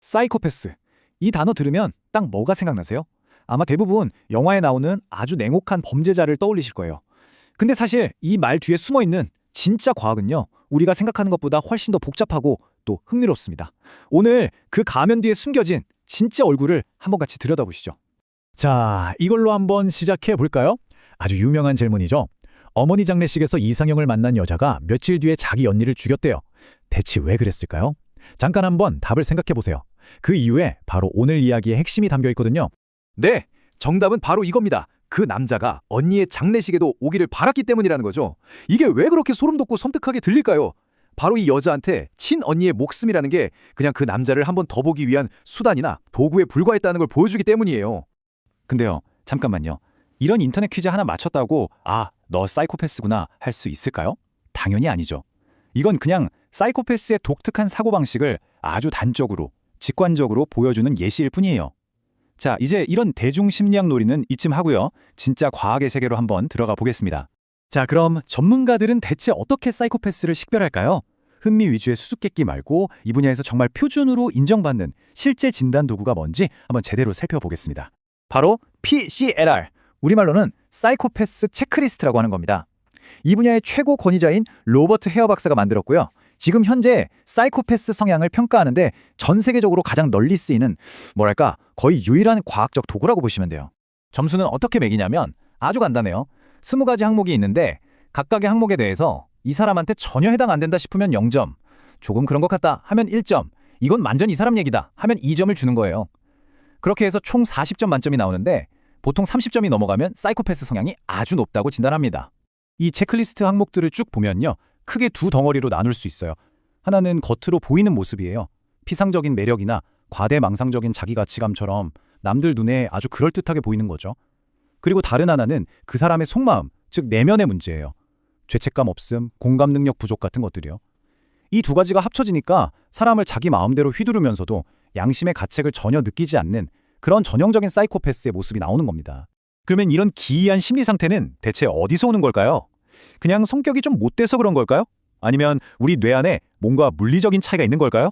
사이코패스. 이 단어 들으면 딱 뭐가 생각나세요? 아마 대부분 영화에 나오는 아주 냉혹한 범죄자를 떠올리실 거예요. 근데 사실 이 말 뒤에 숨어 있는 진짜 과학은요, 우리가 생각하는 것보다 훨씬 더 복잡하고 또 흥미롭습니다. 오늘 그 가면 뒤에 숨겨진 진짜 얼굴을 한번 같이 들여다보시죠. 자, 이걸로 한번 시작해 볼까요? 아주 유명한 질문이죠. 어머니 장례식에서 이상형을 만난 여자가 며칠 뒤에 자기 언니를 죽였대요. 대체 왜 그랬을까요? 잠깐 한번 답을 생각해 보세요. 그 이유에 바로 오늘 이야기의 핵심이 담겨 있거든요. 네, 정답은 바로 이겁니다. 그 남자가 언니의 장례식에도 오기를 바랐기 때문이라는 거죠. 이게 왜 그렇게 소름 돋고 섬뜩하게 들릴까요? 바로 이 여자한테 친언니의 목숨이라는 게 그냥 그 남자를 한번 더 보기 위한 수단이나 도구에 불과했다는 걸 보여주기 때문이에요. 근데요, 잠깐만요. 이런 인터넷 퀴즈 하나 맞췄다고 너 사이코패스구나 할 수 있을까요? 당연히 아니죠. 이건 그냥 사이코패스의 독특한 사고방식을 아주 단적으로, 직관적으로 보여주는 예시일 뿐이에요. 자, 이제 이런 대중심리학 놀이는 이쯤 하고요. 진짜 과학의 세계로 한번 들어가 보겠습니다. 자, 그럼 전문가들은 대체 어떻게 사이코패스를 식별할까요? 흥미 위주의 수수께끼 말고 이 분야에서 정말 표준으로 인정받는 실제 진단 도구가 뭔지 한번 제대로 살펴보겠습니다. 바로 PCLR, 우리말로는 사이코패스 체크리스트라고 하는 겁니다. 이 분야의 최고 권위자인 로버트 헤어 박사가 만들었고요. 지금 현재 사이코패스 성향을 평가하는데 전 세계적으로 가장 널리 쓰이는 거의 유일한 과학적 도구라고 보시면 돼요. 점수는 어떻게 매기냐면 아주 간단해요. 20가지 항목이 있는데 각각의 항목에 대해서 이 사람한테 전혀 해당 안 된다 싶으면 0점, 조금 그런 것 같다 하면 1점, 이건 완전 이 사람 얘기다 하면 2점을 주는 거예요. 그렇게 해서 총 40점 만점이 나오는데 보통 30점이 넘어가면 사이코패스 성향이 아주 높다고 진단합니다. 이 체크리스트 항목들을 쭉 보면요, 크게 두 덩어리로 나눌 수 있어요. 하나는 겉으로 보이는 모습이에요. 피상적인 매력이나 과대망상적인 자기가치감처럼 남들 눈에 아주 그럴듯하게 보이는 거죠. 그리고 다른 하나는 그 사람의 속마음, 즉 내면의 문제예요. 죄책감 없음, 공감 능력 부족 같은 것들이요. 이 두 가지가 합쳐지니까 사람을 자기 마음대로 휘두르면서도 양심의 가책을 전혀 느끼지 않는 그런 전형적인 사이코패스의 모습이 나오는 겁니다. 그러면 이런 기이한 심리 상태는 대체 어디서 오는 걸까요? 그냥 성격이 좀 못돼서 그런 걸까요? 아니면 우리 뇌 안에 뭔가 물리적인 차이가 있는 걸까요?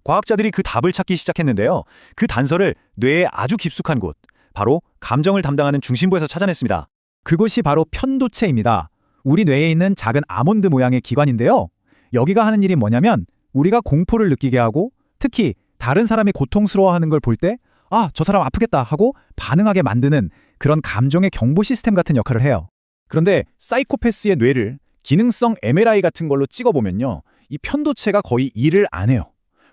과학자들이 그 답을 찾기 시작했는데요. 그 단서를 뇌의 아주 깊숙한 곳, 바로 감정을 담당하는 중심부에서 찾아냈습니다. 그곳이 바로 편도체입니다. 우리 뇌에 있는 작은 아몬드 모양의 기관인데요. 여기가 하는 일이 뭐냐면 우리가 공포를 느끼게 하고 특히 다른 사람이 고통스러워하는 걸 볼 때 저 사람 아프겠다 하고 반응하게 만드는 그런 감정의 경보 시스템 같은 역할을 해요. 그런데 사이코패스의 뇌를 기능성 MRI 같은 걸로 찍어보면요, 이 편도체가 거의 일을 안 해요.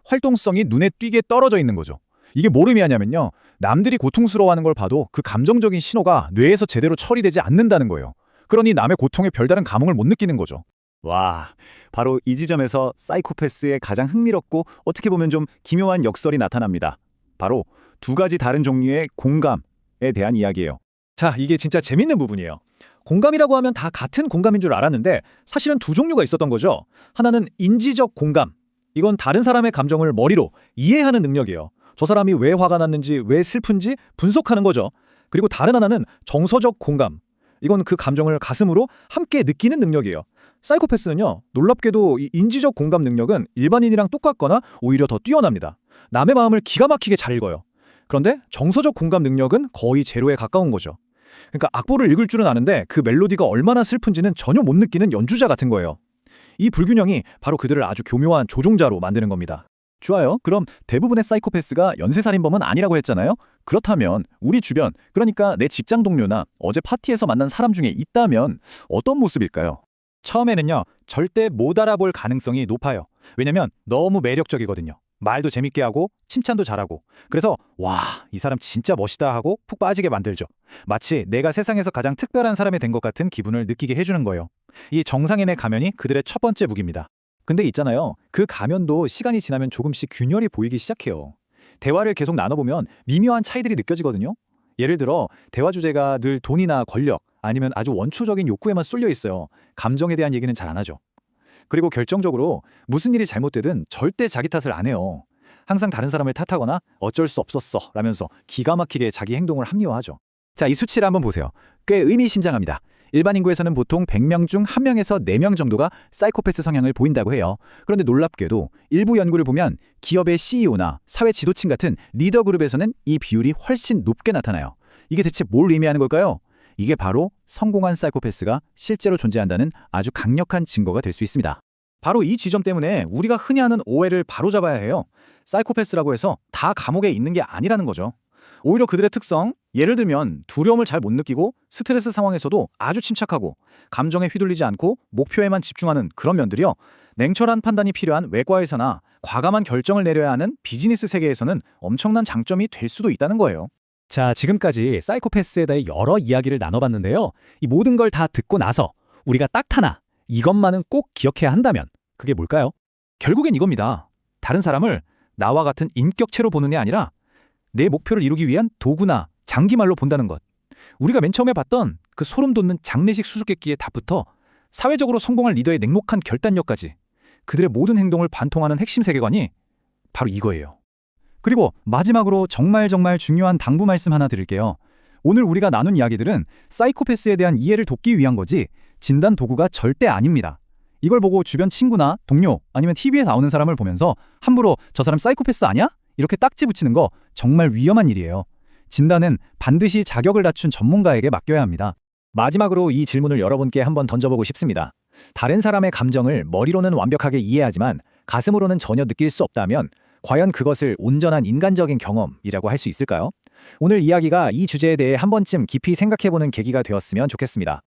활동성이 눈에 띄게 떨어져 있는 거죠. 이게 뭘 의미하냐면요, 남들이 고통스러워하는 걸 봐도 그 감정적인 신호가 뇌에서 제대로 처리되지 않는다는 거예요. 그러니 남의 고통에 별다른 감흥을 못 느끼는 거죠. 와, 바로 이 지점에서 사이코패스의 가장 흥미롭고 어떻게 보면 좀 기묘한 역설이 나타납니다. 바로 두 가지 다른 종류의 공감에 대한 이야기예요. 자, 이게 진짜 재밌는 부분이에요. 공감이라고 하면 다 같은 공감인 줄 알았는데 사실은 두 종류가 있었던 거죠. 하나는 인지적 공감. 이건 다른 사람의 감정을 머리로 이해하는 능력이에요. 저 사람이 왜 화가 났는지, 왜 슬픈지 분석하는 거죠. 그리고 다른 하나는 정서적 공감. 이건 그 감정을 가슴으로 함께 느끼는 능력이에요. 사이코패스는요, 놀랍게도 이 인지적 공감 능력은 일반인이랑 똑같거나 오히려 더 뛰어납니다. 남의 마음을 기가 막히게 잘 읽어요. 그런데 정서적 공감 능력은 거의 제로에 가까운 거죠. 그러니까 악보를 읽을 줄은 아는데 그 멜로디가 얼마나 슬픈지는 전혀 못 느끼는 연주자 같은 거예요. 이 불균형이 바로 그들을 아주 교묘한 조종자로 만드는 겁니다. 좋아요. 그럼 대부분의 사이코패스가 연쇄살인범은 아니라고 했잖아요. 그렇다면 우리 주변, 그러니까 내 직장 동료나 어제 파티에서 만난 사람 중에 있다면 어떤 모습일까요? 처음에는요, 절대 못 알아볼 가능성이 높아요. 왜냐면 너무 매력적이거든요. 말도 재밌게 하고 칭찬도 잘하고, 그래서 와, 이 사람 진짜 멋있다 하고 푹 빠지게 만들죠. 마치 내가 세상에서 가장 특별한 사람이 된 것 같은 기분을 느끼게 해주는 거예요. 이 정상인의 가면이 그들의 첫 번째 무기입니다. 근데 있잖아요, 그 가면도 시간이 지나면 조금씩 균열이 보이기 시작해요. 대화를 계속 나눠보면 미묘한 차이들이 느껴지거든요. 예를 들어 대화 주제가 늘 돈이나 권력, 아니면 아주 원초적인 욕구에만 쏠려 있어요. 감정에 대한 얘기는 잘 안 하죠. 그리고 결정적으로 무슨 일이 잘못되든 절대 자기 탓을 안 해요. 항상 다른 사람을 탓하거나 어쩔 수 없었어 라면서 기가 막히게 자기 행동을 합리화하죠. 자, 이 수치를 한번 보세요. 꽤 의미심장합니다. 일반 인구에서는 보통 100명 중 1명에서 4명 정도가 사이코패스 성향을 보인다고 해요. 그런데 놀랍게도 일부 연구를 보면 기업의 CEO나 사회 지도층 같은 리더 그룹에서는 이 비율이 훨씬 높게 나타나요. 이게 대체 뭘 의미하는 걸까요? 이게 바로 성공한 사이코패스가 실제로 존재한다는 아주 강력한 증거가 될 수 있습니다. 바로 이 지점 때문에 우리가 흔히 하는 오해를 바로잡아야 해요. 사이코패스라고 해서 다 감옥에 있는 게 아니라는 거죠. 오히려 그들의 특성, 예를 들면 두려움을 잘 못 느끼고 스트레스 상황에서도 아주 침착하고 감정에 휘둘리지 않고 목표에만 집중하는 그런 면들이요. 냉철한 판단이 필요한 외과에서나 과감한 결정을 내려야 하는 비즈니스 세계에서는 엄청난 장점이 될 수도 있다는 거예요. 자, 지금까지 사이코패스에 대해 여러 이야기를 나눠봤는데요. 이 모든 걸 다 듣고 나서 우리가 딱 하나, 이것만은 꼭 기억해야 한다면 그게 뭘까요? 결국엔 이겁니다. 다른 사람을 나와 같은 인격체로 보는 게 아니라 내 목표를 이루기 위한 도구나 장기말로 본다는 것. 우리가 맨 처음에 봤던 그 소름 돋는 장례식 수수께끼의 답부터 사회적으로 성공한 리더의 냉혹한 결단력까지 그들의 모든 행동을 관통하는 핵심 세계관이 바로 이거예요. 그리고 마지막으로 정말 중요한 당부 말씀 하나 드릴게요. 오늘 우리가 나눈 이야기들은 사이코패스에 대한 이해를 돕기 위한 거지 진단 도구가 절대 아닙니다. 이걸 보고 주변 친구나 동료 아니면 TV에 나오는 사람을 보면서 함부로 저 사람 사이코패스 아니야? 이렇게 딱지 붙이는 거 정말 위험한 일이에요. 진단은 반드시 자격을 갖춘 전문가에게 맡겨야 합니다. 마지막으로 이 질문을 여러분께 한번 던져보고 싶습니다. 다른 사람의 감정을 머리로는 완벽하게 이해하지만 가슴으로는 전혀 느낄 수 없다면 과연 그것을 온전한 인간적인 경험이라고 할 수 있을까요? 오늘 이야기가 이 주제에 대해 한 번쯤 깊이 생각해보는 계기가 되었으면 좋겠습니다.